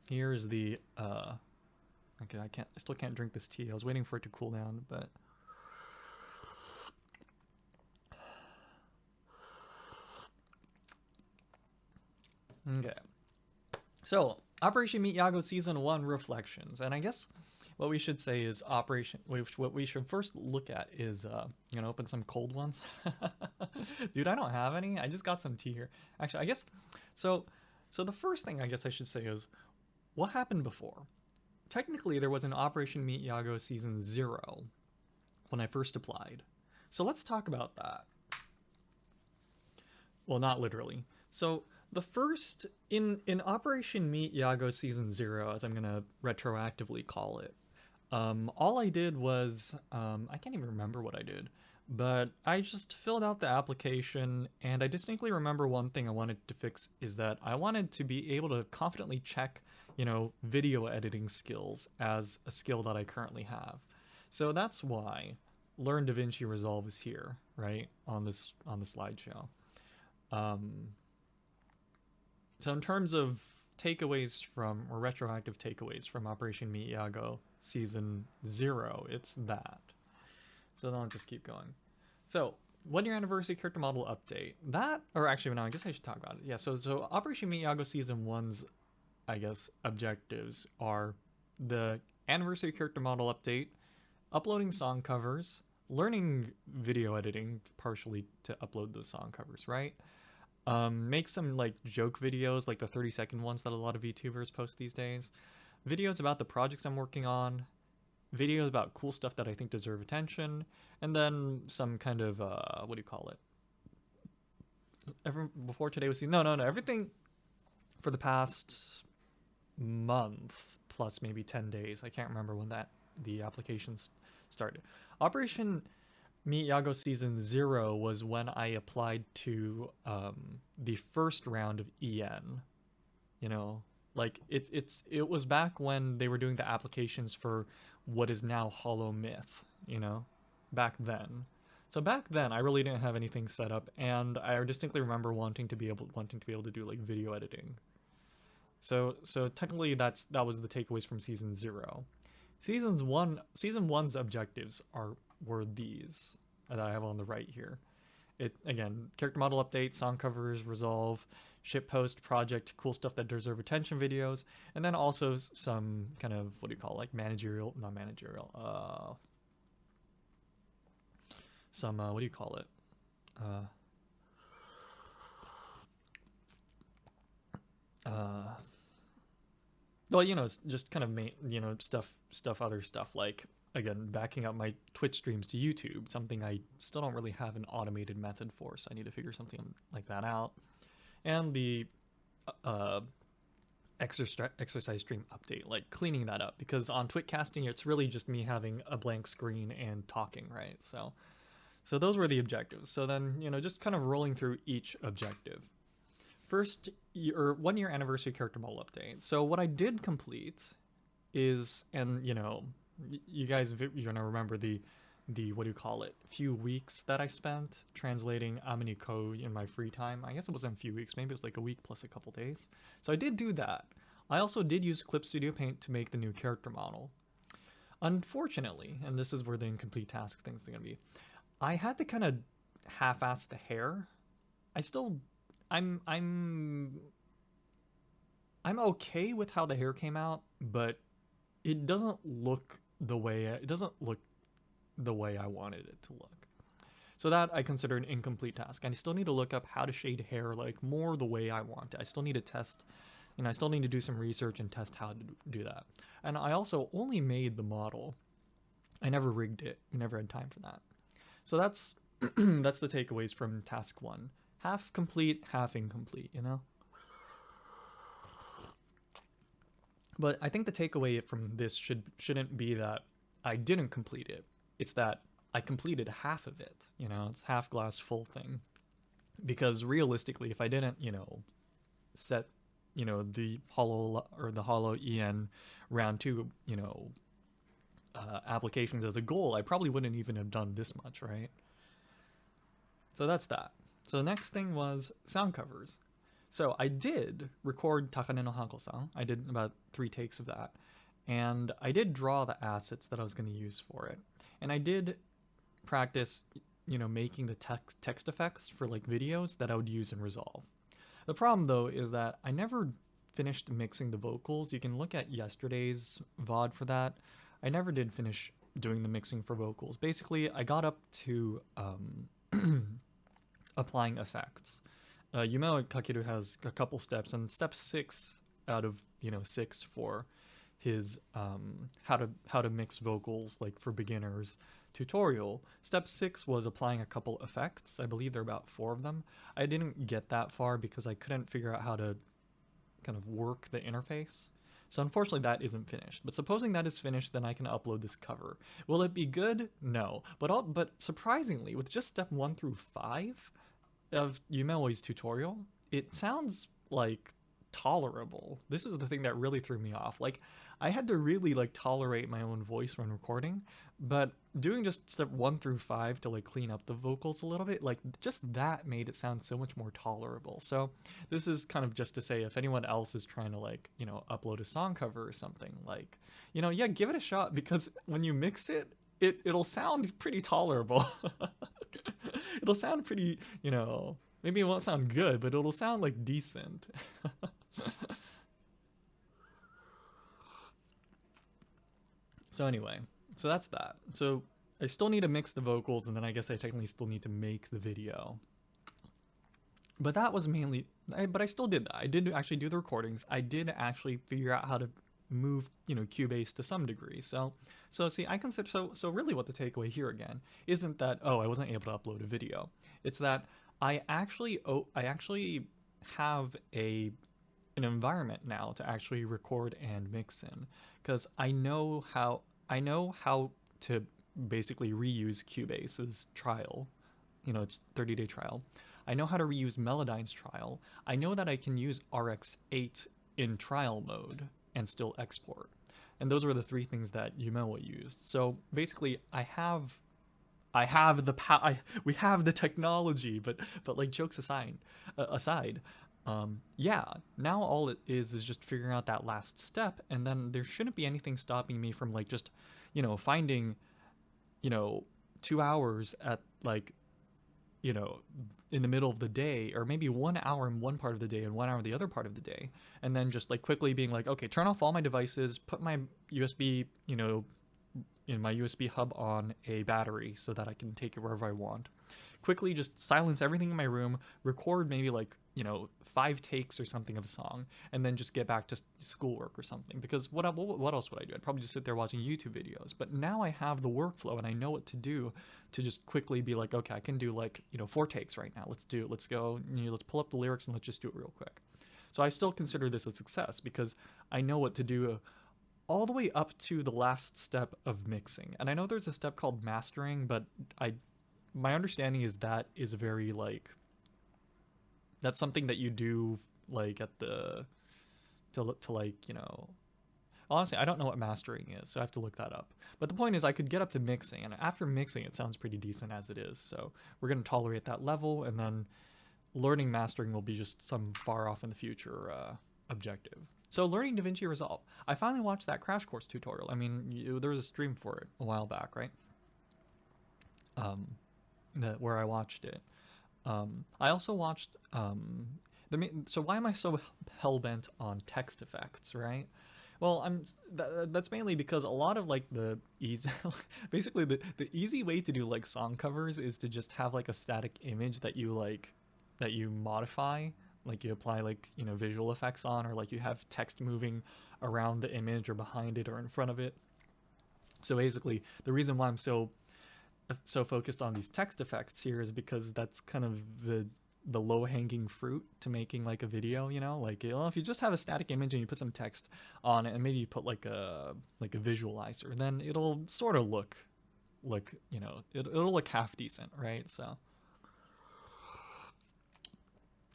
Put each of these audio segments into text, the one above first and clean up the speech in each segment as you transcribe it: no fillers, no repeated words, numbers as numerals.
Here's the okay, I still can't drink this tea. I was waiting for it to cool down, but okay. So, Operation Meet Yago Season 1 Reflections. And I guess what we should say is what we should first look at is, open some cold ones. Dude, I don't have any. I just got some tea here. Actually, I guess, so the first thing I guess I should say is, what happened before? Technically, there was an Operation Meet Yago Season 0 when I first applied. So let's talk about that. Well, not literally. So the first in Operation Meet Yago Season 0, as I'm gonna retroactively call it, all I did was I can't even remember what I did, but I just filled out the application, and I distinctly remember one thing I wanted to fix is that I wanted to be able to confidently check, video editing skills as a skill that I currently have. So that's why Learn DaVinci Resolve is here, right, on the slideshow. So in terms of takeaways from, or retroactive takeaways from Operation Meet Yago Season 0, it's that. So then I'll just keep going. So, 1-year anniversary character model update. That, or actually, no, I guess I should talk about it. Yeah, so Operation Meet Yago Season 1's, I guess, objectives are the anniversary character model update, uploading song covers, learning video editing partially to upload those song covers, right? Make some like joke videos, like the 30-second ones that a lot of VTubers post these days. Videos about the projects I'm working on. Videos about cool stuff that I think deserve attention. And then some kind of, what do you call it? Before today was... No. Everything for the past month, plus maybe 10 days. I can't remember when the applications started. Operation Meet Yago Season 0 was when I applied to the first round of EN. Like it was back when they were doing the applications for what is now Hollow Myth, back then. So back then I really didn't have anything set up, and I distinctly remember wanting to be able to do like video editing. So technically that was the takeaways from Season 0. Season 1's objectives were these that I have on the right here. It again, character model update, song covers, resolve, ship post, project, cool stuff that deserve attention videos, and then also some kind of, what do you call it, like managerial, not managerial, some what do you call it? Well, it's just kind of other stuff like, again, backing up my Twitch streams to YouTube, something I still don't really have an automated method for, so I need to figure something like that out. And the exercise stream update, like cleaning that up, because on Twitcasting it's really just me having a blank screen and talking, right? So those were the objectives. So then, just kind of rolling through each objective. First, your 1-year anniversary character model update. So what I did complete is, and you guys, you're gonna remember the what do you call it, few weeks that I spent translating Amini code in my free time. I guess it wasn't a few weeks, maybe it was like a week plus a couple days. So I did do that. I also did use Clip Studio Paint to make the new character model. Unfortunately, and this is where the incomplete task things are gonna be, I had to kind of half-ass the hair. I'm okay with how the hair came out, but it doesn't look the way I wanted it to look. So that I consider an incomplete task. I still need to look up how to shade hair like more the way I want it. I still need to test, I still need to do some research and test how to do that. And I also only made the model. I never rigged it. We never had time for that. So that's that's the takeaways from task 1. Half complete, half incomplete, But I think the takeaway from this shouldn't be that I didn't complete it. It's that I completed half of it. It's half glass full thing. Because realistically, if I didn't, set, the Hollow EN round 2, applications as a goal, I probably wouldn't even have done this much, right? So that's that. So the next thing was sound covers. So I did record Takane no Hako-san. I did about 3 takes of that. And I did draw the assets that I was going to use for it. And I did practice, making the text effects for like videos that I would use in Resolve. The problem though is that I never finished mixing the vocals. You can look at yesterday's VOD for that. I never did finish doing the mixing for vocals. Basically, I got up to applying effects. Yumeo Kakeru has a couple steps, and step 6 out of 6 for his how to mix vocals like for beginners tutorial. Step 6 was applying a couple effects. I believe there are about 4 of them. I didn't get that far because I couldn't figure out how to kind of work the interface. So unfortunately that isn't finished. But supposing that is finished, then I can upload this cover. Will it be good? No. But surprisingly, with just step 1 through 5 of Yumeo's tutorial, it sounds like tolerable. This is the thing that really threw me off. Like, I had to really like tolerate my own voice when recording, but doing just step 1 through 5 to like clean up the vocals a little bit, like just that made it sound so much more tolerable. So this is kind of just to say, if anyone else is trying to like, upload a song cover or something, like, yeah, give it a shot, because when you mix it, it'll sound pretty tolerable. It'll sound pretty, maybe it won't sound good, but it'll sound like decent. So anyway, so that's that. So I still need to mix the vocals, and then I guess I technically still need to make the video. But that was mainly, but I still did that. I did actually do the recordings. I did actually figure out how to move, Cubase to some degree. So see, I consider, so really what the takeaway here again isn't that, oh, I wasn't able to upload a video. It's that I actually have an environment now to actually record and mix in, because I know how to basically reuse Cubase's trial. It's 30-day trial. I know how to reuse Melodyne's trial. I know that I can use RX8 in trial mode and still export. And those were the 3 things that Yumeo used. So basically, we have the technology, but like jokes aside, yeah, now all it is just figuring out that last step, and then there shouldn't be anything stopping me from like just, finding, 2 hours at like, in the middle of the day, or maybe 1 hour in one part of the day and 1 hour in the other part of the day, and then just like quickly being like, okay, turn off all my devices, put my USB, in my USB hub on a battery so that I can take it wherever I want. Quickly just silence everything in my room, record maybe like, 5 takes or something of a song, and then just get back to schoolwork or something. Because what else would I do? I'd probably just sit there watching YouTube videos. But now I have the workflow and I know what to do to just quickly be like, okay, I can do like, 4 takes right now. Let's go, let's pull up the lyrics and let's just do it real quick. So I still consider this a success because I know what to do all the way up to the last step of mixing. And I know there's a step called mastering, but my understanding is that is very like, that's something that you do like at the, to like, honestly, I don't know what mastering is, so I have to look that up. But the point is I could get up to mixing, and after mixing it sounds pretty decent as it is. So we're going to tolerate that level, and then learning mastering will be just some far off in the future objective. So learning DaVinci Resolve. I finally watched that crash course tutorial. I mean, there was a stream for it a while back, right? Where I watched it. I also watched, so why am I so hell-bent on text effects, right? Well, that's mainly because a lot of like the easy, basically the easy way to do like song covers is to just have like a static image that you modify, like you apply like, visual effects on, or like you have text moving around the image or behind it or in front of it. So basically the reason why I'm so focused on these text effects here is because that's kind of the low-hanging fruit to making like a video, like, if you just have a static image and you put some text on it and maybe you put like a visualizer, then it'll sort of look it'll look half decent, right? So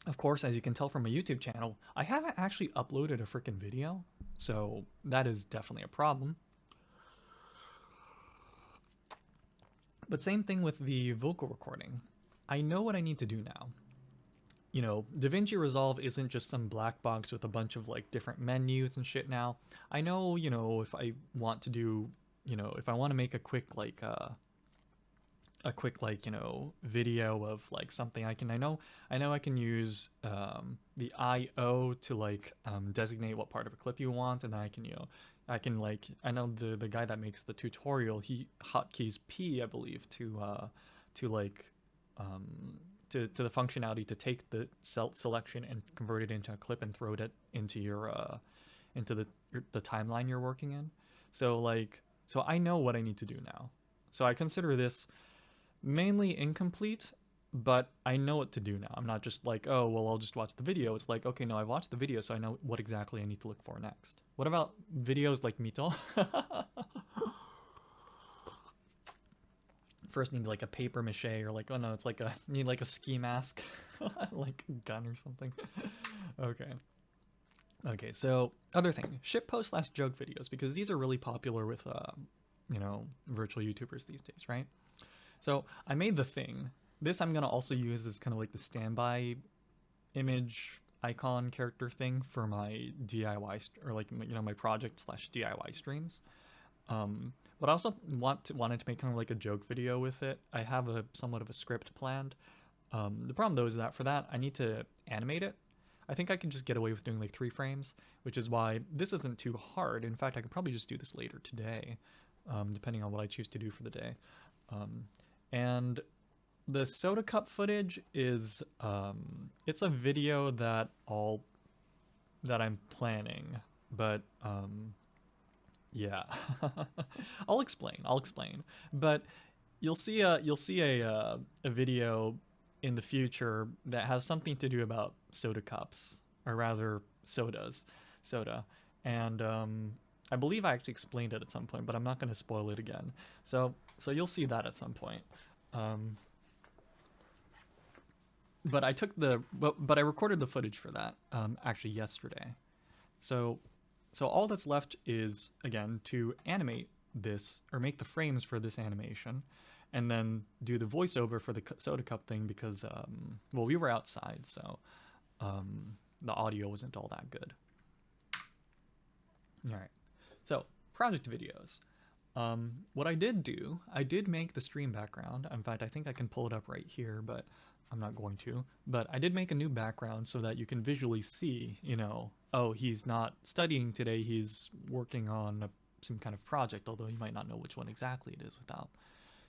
of course, as you can tell from my YouTube channel, I haven't actually uploaded a freaking video, so that is definitely a problem. But same thing with the vocal recording. I know what I need to do now. you know, DaVinci Resolve isn't just some black box with a bunch of like different menus and shit now. I know, you know, if I want to do, you know, if I want to make a quick like, you know, video of like something, I know I can use the IO to like designate what part of a clip you want, and then I can, you know, I know the guy that makes the tutorial, he hotkeys P, I believe, to like to the functionality to take the selection and convert it into a clip and throw it into into the timeline you're working in. So like, so I know what I need to do now. So I consider this mainly incomplete, but I know what to do now. I'm not just like, oh, well, I'll just watch the video. It's like, okay, no, I've watched the video, so I know what exactly I need to look for next. What about videos like Mito? First need like a paper mache, or like, oh no, it's like you need like a ski mask, like gun or something. Okay, so other thing, shitpost / joke videos, because these are really popular with you know, virtual YouTubers these days, right? So I made the thing. This I'm gonna also use as kind of like the standby image icon character thing for my DIY or like, you know, my project / DIY streams. But I also wanted to make kind of like a joke video with it. I have a somewhat of a script planned. The problem though is that for that I need to animate it. I think I can just get away with doing like 3 frames, which is why this isn't too hard. In fact, I could probably just do this later today, depending on what I choose to do for the day. And the soda cup footage is it's a video that I'm planning, but yeah. I'll explain. But you'll see a video in the future that has something to do about soda cups, or rather soda. And I believe I actually explained it at some point, but I'm not going to spoil it again. So you'll see that at some point. But I recorded the footage for that actually yesterday. So all that's left is, again, to animate this, or make the frames for this animation, and then do the voiceover for the soda cup thing, because well, we were outside, so the audio wasn't all that good. All right, so project videos. What I did do, I did make the stream background. In fact, I think I can pull it up right here, but I'm not going to. But I did make a new background so that you can visually see, you know, oh, he's not studying today, he's working on some kind of project, although you might not know which one exactly it is without,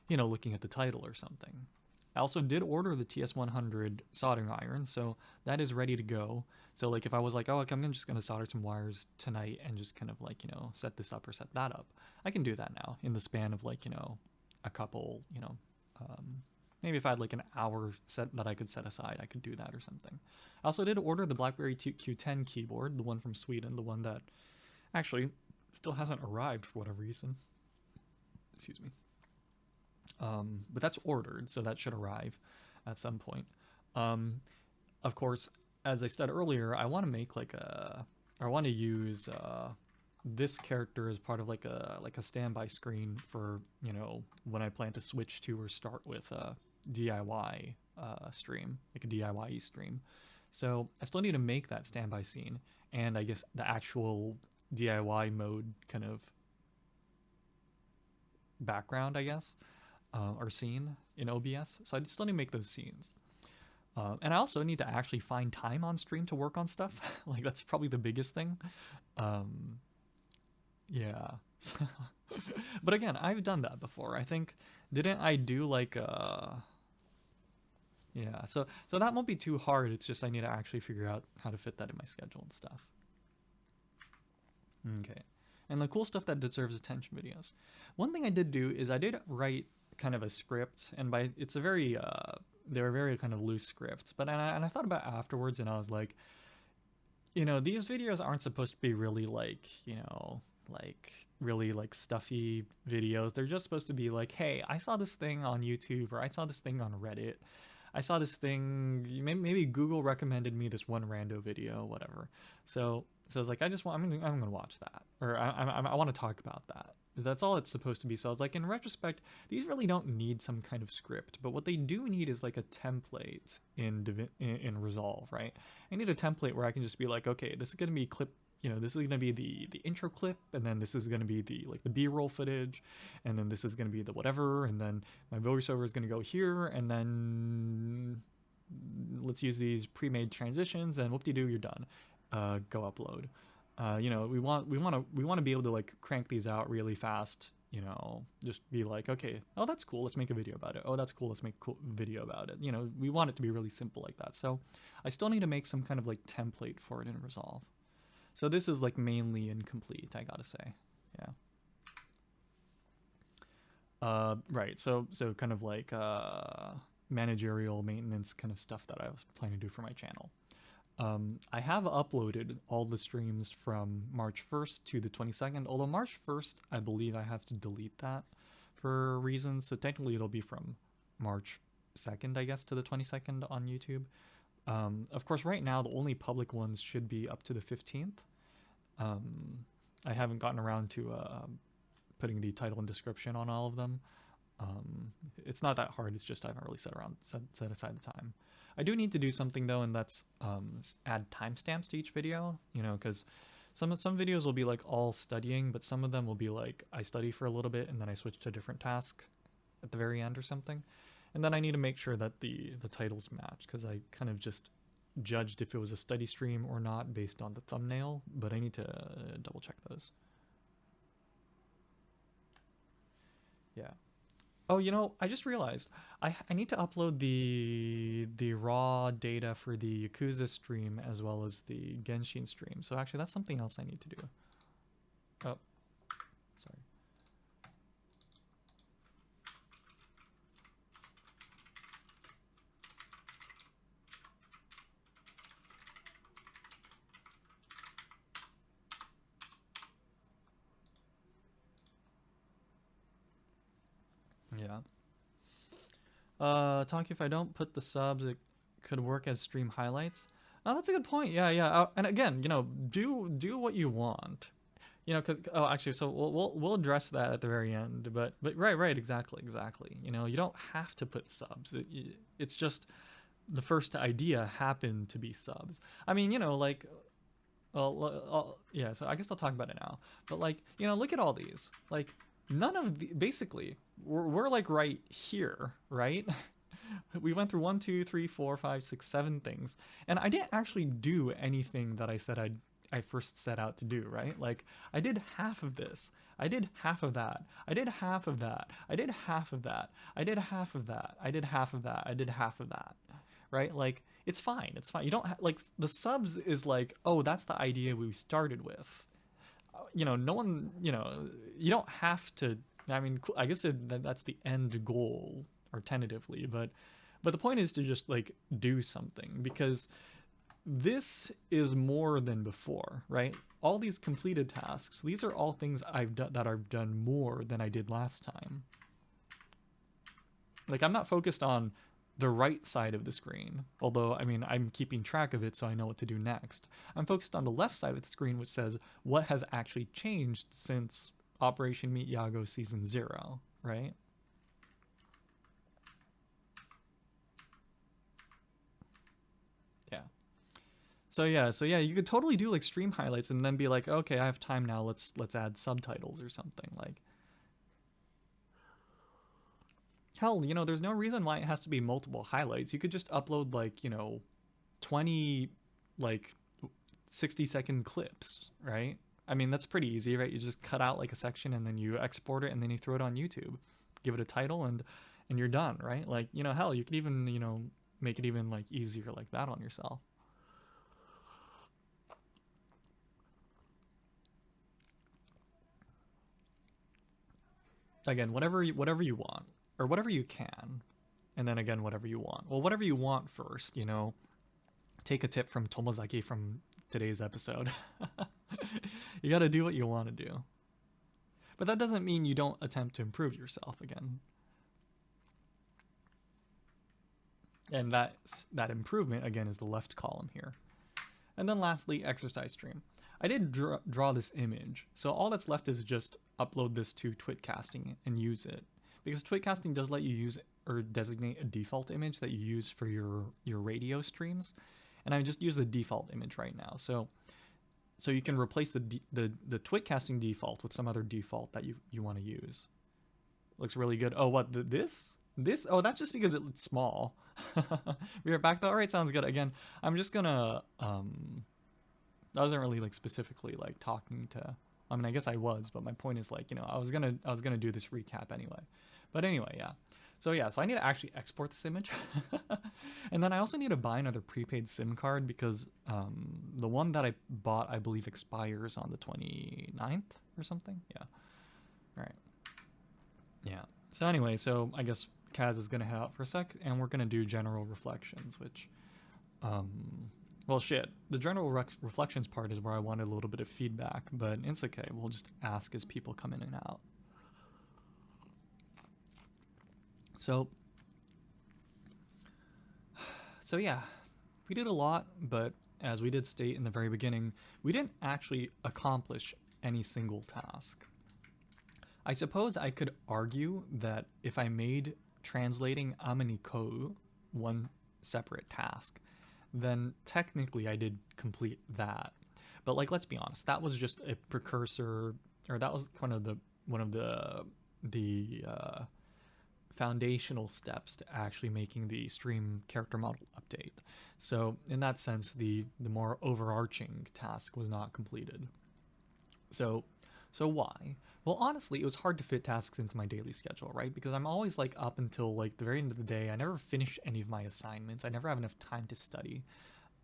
you know, looking at the title or something. I also did order the TS100 soldering iron, so that is ready to go. So like if I was like, oh, I'm just going to solder some wires tonight and just kind of like, you know, set this up or set that up, I can do that now in the span of like, you know, a couple, you know, maybe if I had like an hour set that I could set aside, I could do that or something. I also did order the BlackBerry Q10 keyboard, the one from Sweden, the one that actually still hasn't arrived for whatever reason. Excuse me. But that's ordered, so that should arrive at some point. Of course, as I said earlier, I want to make like I want to use this character as part of like a standby screen for, you know, when I plan to switch to or start with a DIY stream, like a DIY stream. So I still need to make that standby scene, and I guess the actual DIY mode kind of background, I guess, or scene in OBS. So I still need to make those scenes. And I also need to actually find time on stream to work on stuff. Like that's probably the biggest thing. Yeah. But again, I've done that before. I think, didn't I do like yeah, so that won't be too hard. It's just I need to actually figure out how to fit that in my schedule and stuff. Okay. And the cool stuff that deserves attention videos. One thing I did do is I did write kind of a script, and it's a very they're very kind of loose scripts, but and I thought about it afterwards, and I was like, you know, these videos aren't supposed to be really like, you know, like really like stuffy videos. They're just supposed to be like, hey, I saw this thing on YouTube, or I saw this thing on Reddit, I saw this thing, maybe Google recommended me this one rando video, whatever. So I was like, I'm gonna watch that, or I want to talk about that. That's all it's supposed to be. So I was like, in retrospect, these really don't need some kind of script, but what they do need is like a template in Resolve, right? I need a template where I can just be like, okay, this is going to be clip, this is going to be the intro clip, and then this is going to be the B-roll footage, and then this is going to be the whatever, and then my voiceover is going to go here, and then let's use these pre-made transitions, and whoop-de-doo, you're done. Go upload. We want to be able to like crank these out really fast. Just be like, okay, oh, that's cool, let's make a video about it. Oh, that's cool, let's make a cool video about it. We want it to be really simple like that. So I still need to make some kind of like template for it in Resolve. So this is like mainly incomplete, I gotta say. Yeah. Right. So kind of like managerial maintenance kind of stuff that I was planning to do for my channel. I have uploaded all the streams from March 1st to the 22nd, although March 1st, I believe I have to delete that for reasons, so technically it'll be from March 2nd, I guess, to the 22nd on YouTube. Of course, right now, the only public ones should be up to the 15th. I haven't gotten around to putting the title and description on all of them. It's not that hard, it's just I haven't really set aside the time. I do need to do something though, and that's add timestamps to each video, because some videos will be like all studying, but some of them will be like I study for a little bit and then I switch to a different task at the very end or something. And then I need to make sure that the titles match, because I kind of just judged if it was a study stream or not based on the thumbnail, but I need to double check those. Yeah. Oh, I just realized I need to upload the raw data for the Yakuza stream as well as the Genshin stream. So actually, that's something else I need to do. Oh, sorry. Yeah. Tonki, if I don't put the subs, it could work as stream highlights. Oh, that's a good point. Yeah. And again, do what you want. Cause actually, so we'll address that at the very end. But right, exactly. You don't have to put subs. It's just the first idea happened to be subs. I mean, like. Well, yeah. So I guess I'll talk about it now. But like, look at all these. Like, none of the basically we're like right here, right? We went through 1, 2, 3, 4, 5, 6, 7 things, and I didn't actually do anything that I said I first set out to do, right? Like, I did half of this, I did half of that, I did half of that, I did half of that, I did half of that, I did half of that, I did half of that, right? Like, it's fine. You don't like the subs is like, oh, that's the idea we started with. No one, you don't have to. I mean, I guess that's the end goal, or tentatively, but the point is to just like do something, because this is more than before, right? All these completed tasks, these are all things I've done more than I did last time. Like, I'm not focused on the right side of the screen, although I mean I'm keeping track of it so I know what to do next. I'm focused on the left side of the screen, which says what has actually changed since Operation Meet YAGOO Season 0, right? Yeah. So yeah, you could totally do like stream highlights and then be like, okay, I have time now, let's add subtitles or something. Like, hell, there's no reason why it has to be multiple highlights. You could just upload like, 20 like 60-second clips, right? I mean, that's pretty easy, right? You just cut out like a section and then you export it and then you throw it on YouTube, give it a title, and you're done, right? Like, hell, you could even, make it even like easier like that on yourself. Again, whatever you want, or whatever you can, and then again, whatever you want. Well, whatever you want first, take a tip from Tomozaki from today's episode. You got to do what you want to do. But that doesn't mean you don't attempt to improve yourself again. And that improvement, again, is the left column here. And then lastly, exercise stream. I did draw this image. So all that's left is just upload this to Twitcasting and use it. Because Twitcasting does let you use or designate a default image that you use for your radio streams. And I just use the default image right now. So you can replace the Twitcasting default with some other default that you want to use. Looks really good. Oh, what, this? This? Oh, that's just because it's small. We are back though. All right, sounds good. Again, I'm just gonna, I wasn't really like specifically like talking to, I mean, I guess I was, but my point is like, you know, I was gonna do this recap anyway. But anyway, yeah. So I need to actually export this image. And then I also need to buy another prepaid SIM card because the one that I bought, I believe, expires on the 29th or something. Yeah. All right. Yeah. So anyway, so I guess Kaz is going to head out for a sec, and we're going to do general reflections, which, well, shit. The general reflections part is where I wanted a little bit of feedback, but it's okay. We'll just ask as people come in and out. So yeah, we did a lot, but as we did state in the very beginning, we didn't actually accomplish any single task. I suppose I could argue that if I made translating Ameniko one separate task, then technically I did complete that. But like, let's be honest, that was just a precursor, or that was kind of one of the foundational steps to actually making the stream character model update. So in that sense, the more overarching task was not completed. So why? Well, honestly, it was hard to fit tasks into my daily schedule, right? Because I'm always like up until like the very end of the day. I never finish any of my assignments. I never have enough time to study.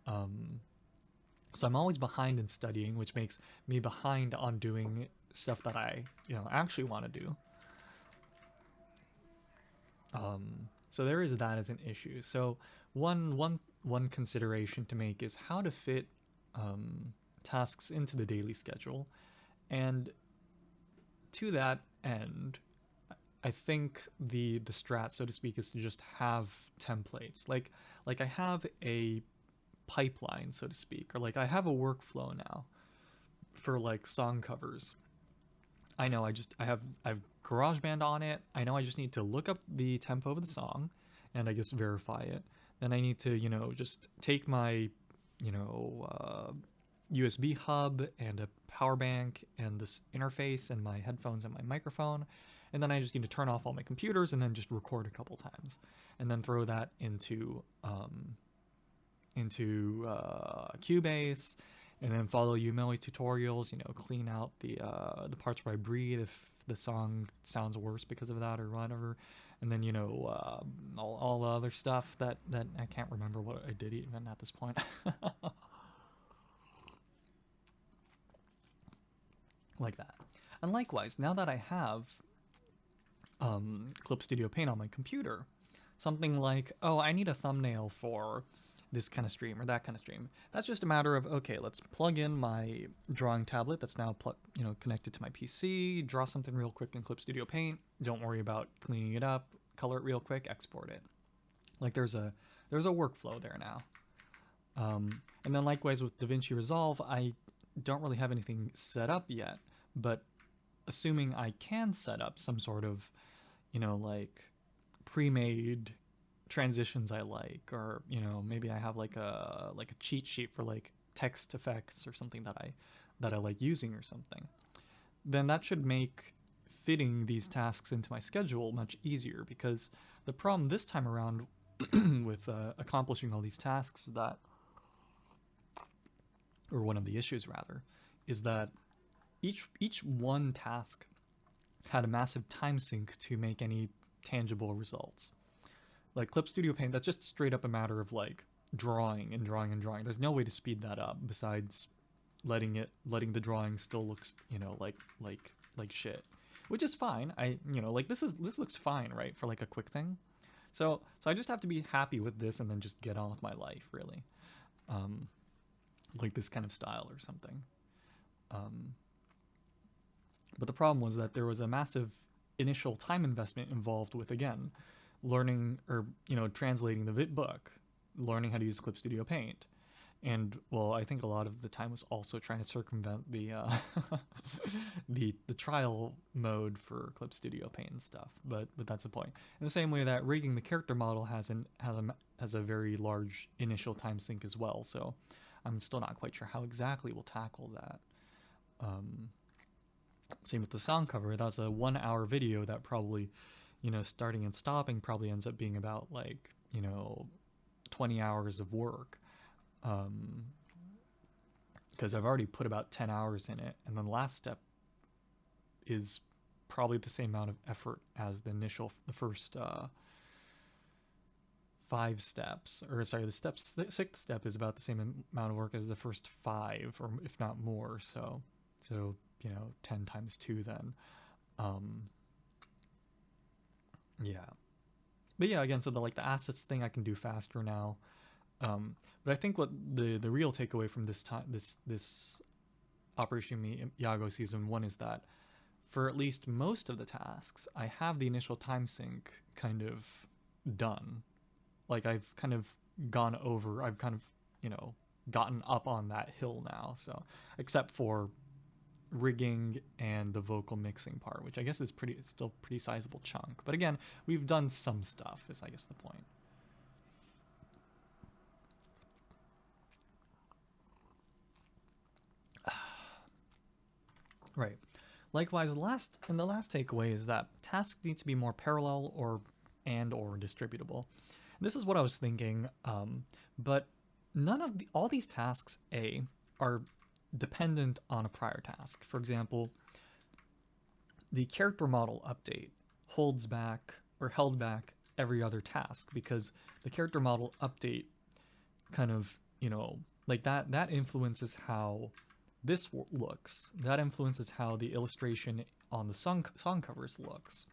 So I'm always behind in studying, which makes me behind on doing stuff that I, actually want to do. So there is that as an issue. So one consideration to make is how to fit tasks into the daily schedule. And to that end, I think the strat, so to speak, is to just have templates. Like I have a pipeline, so to speak, or like I have a workflow now for like song covers. I know I have GarageBand on it. I know I just need to look up the tempo of the song and I just verify it. Then I need to, just take my, USB hub and a power bank and this interface and my headphones and my microphone. And then I just need to turn off all my computers and then just record a couple times and then throw that into Cubase, and then follow Yumeli's tutorials, clean out the parts where I breathe if the song sounds worse because of that or whatever. And then, all the other stuff that I can't remember what I did even at this point. Like that. And likewise, now that I have Clip Studio Paint on my computer, something like, oh, I need a thumbnail for this kind of stream or that kind of stream. That's just a matter of, okay, let's plug in my drawing tablet that's now connected to my PC, draw something real quick in Clip Studio Paint. Don't worry about cleaning it up, color it real quick, export it. Like there's a workflow there now. And then likewise with DaVinci Resolve, I don't really have anything set up yet, but assuming I can set up some sort of, like pre-made transitions I like, or maybe I have like a cheat sheet for like text effects or something that I like using or something, then that should make fitting these tasks into my schedule much easier. Because the problem this time around with accomplishing all these tasks or one of the issues rather, is that each one task had a massive time sink to make any tangible results. Like Clip Studio Paint, that's just straight up a matter of like drawing and drawing and drawing. There's no way to speed that up besides letting the drawing still looks, like shit, which is fine. Like this looks fine, right, for like a quick thing. So I just have to be happy with this and then just get on with my life, really. Like this kind of style or something. But the problem was that there was a massive initial time investment involved with, again, learning or translating the VIT book, learning how to use Clip Studio Paint, And well, I think a lot of the time was also trying to circumvent the the trial mode for Clip Studio Paint and stuff. But that's the point. In the same way that rigging the character model has a very large initial time sink as well. So I'm still not quite sure how exactly we'll tackle that. Same with the sound cover. That's a 1 hour video that probably, starting and stopping probably ends up being about like 20 hours of work. Because I've already put about 10 hours in it, and then the last step is probably the same amount of effort as the first 5 steps, or sorry, the 6th step is about the same amount of work as the first 5, or if not more. So 10 times 2 then. Yeah. But yeah, again, so the assets thing I can do faster now. But I think what the real takeaway from this Operation YAGOO Season 1 is that for at least most of the tasks, I have the initial time sink kind of done. Like I've kind of gotten up on that hill now. So except for rigging and the vocal mixing part, which I guess is still pretty sizable chunk. But again, we've done some stuff, is I guess the point. Right. Likewise, the last takeaway is that tasks need to be more parallel or distributable. This is what I was thinking, but all these tasks are dependent on a prior task. For example, the character model update held back every other task because the character model update kind of that influences how this looks. That influences how the illustration on the song covers looks.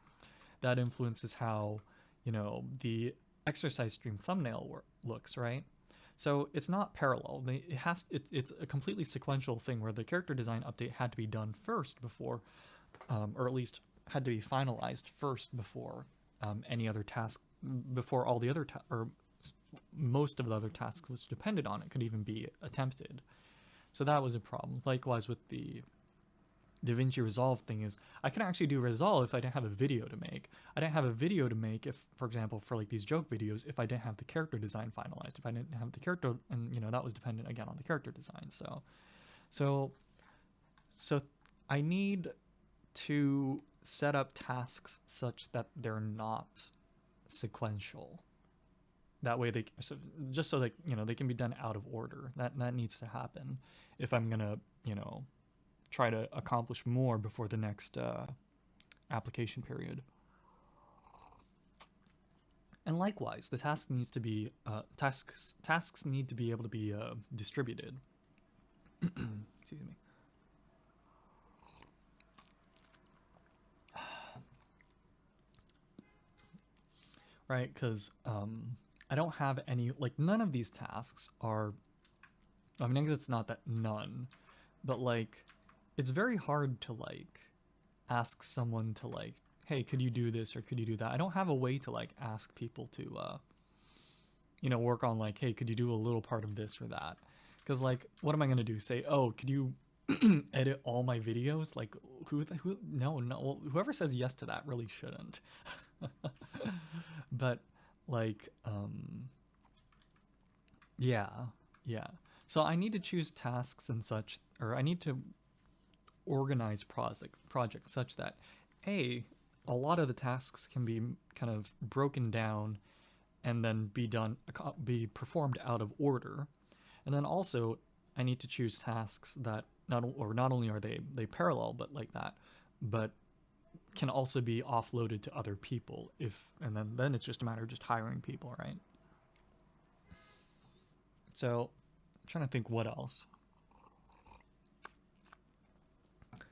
That influences how the exercise stream thumbnail looks, right? So it's not parallel. It's a completely sequential thing where the character design update had to be done first before, or at least had to be finalized first before any other task, before all the other or most of the other tasks which depended on it could even be attempted. So that was a problem. Likewise with the DaVinci Resolve thing is I can actually do Resolve if I didn't have a video to make. I didn't have a video to make if, for example, for like these joke videos, if I didn't have the character design finalized, if I didn't have the character, and that was dependent again on the character design. So I need to set up tasks such that they're not sequential. That way they can be done out of order. That needs to happen if I'm gonna try to accomplish more before the next application period. And likewise, the tasks need to be able to be distributed. Excuse me. Right, because I don't have any, none of these tasks are, I guess it's not that none, but it's very hard to ask someone to hey, could you do this or could you do that? I don't have a way to ask people to work on hey, could you do a little part of this or that? Because what am I gonna do? Say, oh, could you edit all my videos? No, whoever says yes to that really shouldn't. But yeah. So I need to choose tasks and such, or I need to organize projects such that a lot of the tasks can be kind of broken down and then be performed out of order. And then also I need to choose tasks that not only are they parallel but can also be offloaded to other people and then it's just a matter of just hiring people, right? So I'm trying to think what else.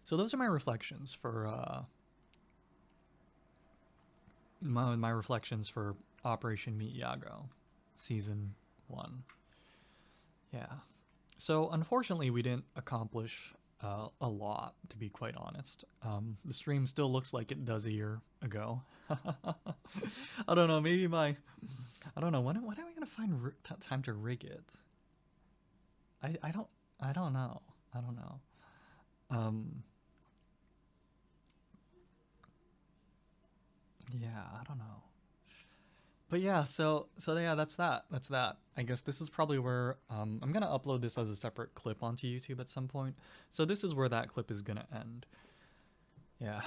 So those are my reflections for my reflections for Operation Meet YAGOO Season 1. Yeah. So unfortunately we didn't accomplish a lot, to be quite honest. The stream still looks like it does a year ago. I don't know, maybe I don't know, when am I going to find time to rig it? I don't know. I don't know. Yeah, I don't know. But yeah, so yeah, that's that. That's that. I guess this is probably where I'm gonna upload this as a separate clip onto YouTube at some point. So this is where that clip is gonna end. Yeah.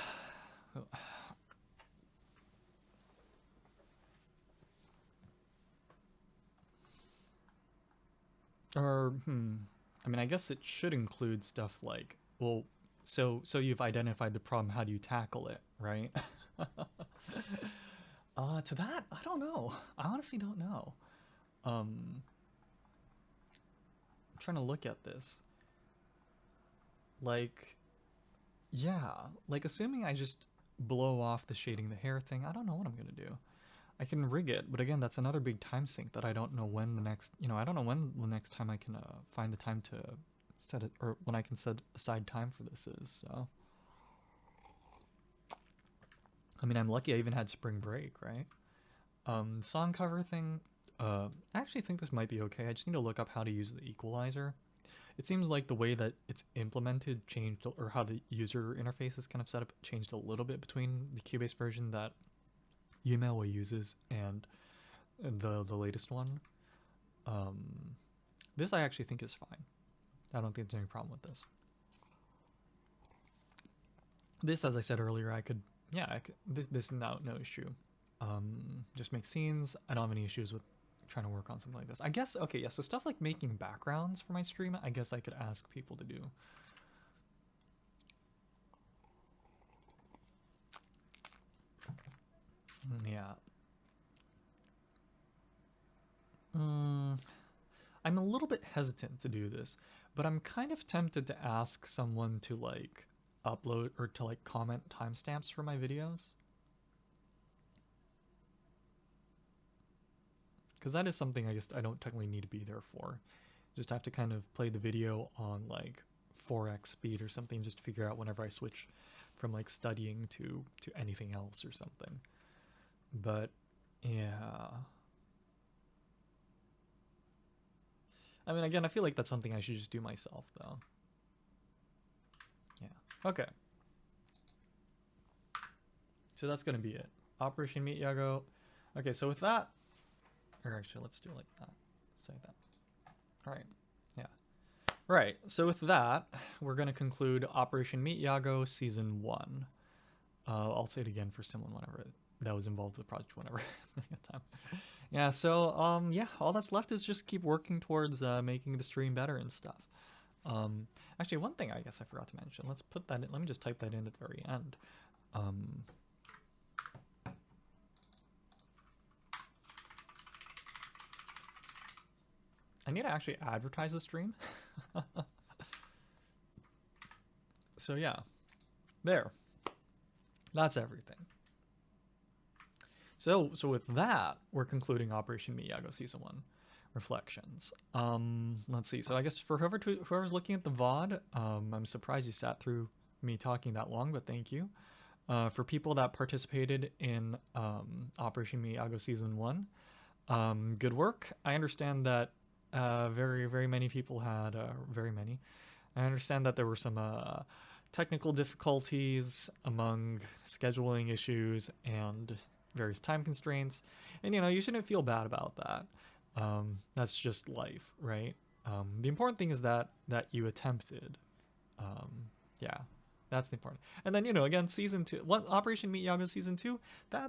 Or I mean, I guess it should include stuff like, well, so you've identified the problem. How do you tackle it, right? To that, I don't know. I honestly don't know. I'm trying to look at this. Like, yeah, like assuming I just blow off the shading the hair thing, I don't know what I'm gonna do. I can rig it, but again, that's another big time sink that I don't know when the next, I don't know when the next time I can find the time to set it, or when I can set aside time for this is. So, I mean, I'm lucky I even had spring break, right? Song cover thing, I actually think this might be okay. I just need to look up how to use the equalizer. It seems like the way that it's implemented changed, or how the user interface is kind of set up changed a little bit between the Cubase version that Yumewa uses and the latest one. This I actually think is fine. I don't think there's any problem with this. This, as I said earlier, I could this no issue. Just make scenes. I don't have any issues with trying to work on something like this. I guess, okay, yeah, so stuff like making backgrounds for my stream, I guess I could ask people to do. Yeah. I'm a little bit hesitant to do this, but I'm kind of tempted to ask someone to like upload or to like comment timestamps for my videos. Because that is something I guess I don't technically need to be there for. Just have to kind of play the video on like 4x speed or something just to figure out whenever I switch from like studying to anything else or something. But yeah. I mean, again, I feel like that's something I should just do myself though. Yeah. Okay. So that's going to be it. Operation Meet Yago. Okay, so with that, or actually, let's do it like that. Say that. All right. Yeah. Right. So with that, we're going to conclude Operation Meet Yago Season 1. I'll say it again for someone whenever that was involved with the project, whenever I get time. Yeah. So yeah, all that's left is just keep working towards making the stream better and stuff. Actually, one thing I guess I forgot to mention. Let's put that in. Let me just type that in at the very end. I need to actually advertise the stream. So yeah, there. That's everything. So with that, we're concluding Operation Meet Yago Season 1 reflections. Let's see. So I guess for whoever's looking at the VOD, I'm surprised you sat through me talking that long, but thank you. For people that participated in Operation Meet Yago Season 1, good work. I understand that very, very many people had, very many. I understand that there were some technical difficulties among scheduling issues and various time constraints. And, you shouldn't feel bad about that. That's just life, right? The important thing is that you attempted. Yeah, that's the important. And then, again, Season 2, Operation Meet Yago Season 2,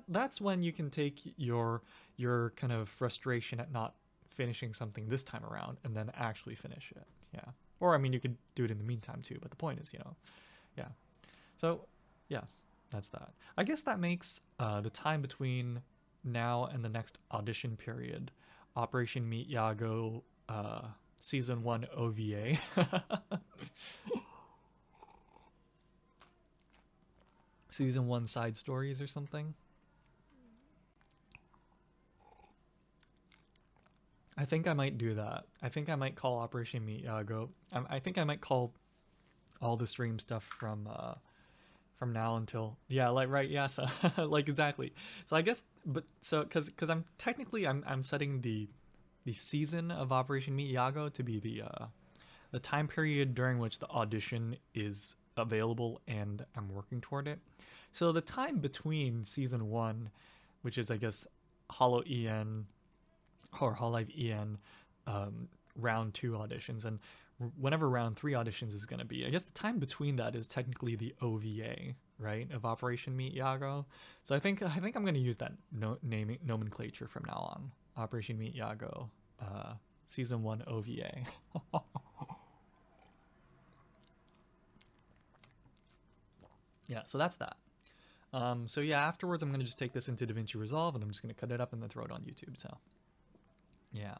that's when you can take your kind of frustration at not finishing something this time around and then actually finish it. Yeah. Or, I mean, you could do it in the meantime too, but the point is, yeah. So, yeah, that's that. I guess that makes the time between now and the next audition period Operation Meet Yago Season 1 OVA. Season 1 side stories or something. I think I might do that. I think I might call Operation Meet Yago. I think I might call all the stream stuff from now until, yeah, like, right, yeah, so like exactly. So I guess, but so because I'm technically I'm setting the season of Operation Meet Yago to be the time period during which the audition is available, and I'm working toward it. So the time between season 1, which is I guess Hollow EN or Hololive EN, round 2 auditions, and whenever round 3 auditions is going to be, I guess the time between that is technically the OVA, right, of Operation Meet Yago. So I think I'm going to use that naming nomenclature from now on. Operation Meet Yago, season 1 OVA. Yeah, so that's that. So yeah, afterwards I'm going to just take this into DaVinci Resolve, and I'm just going to cut it up and then throw it on YouTube. So yeah.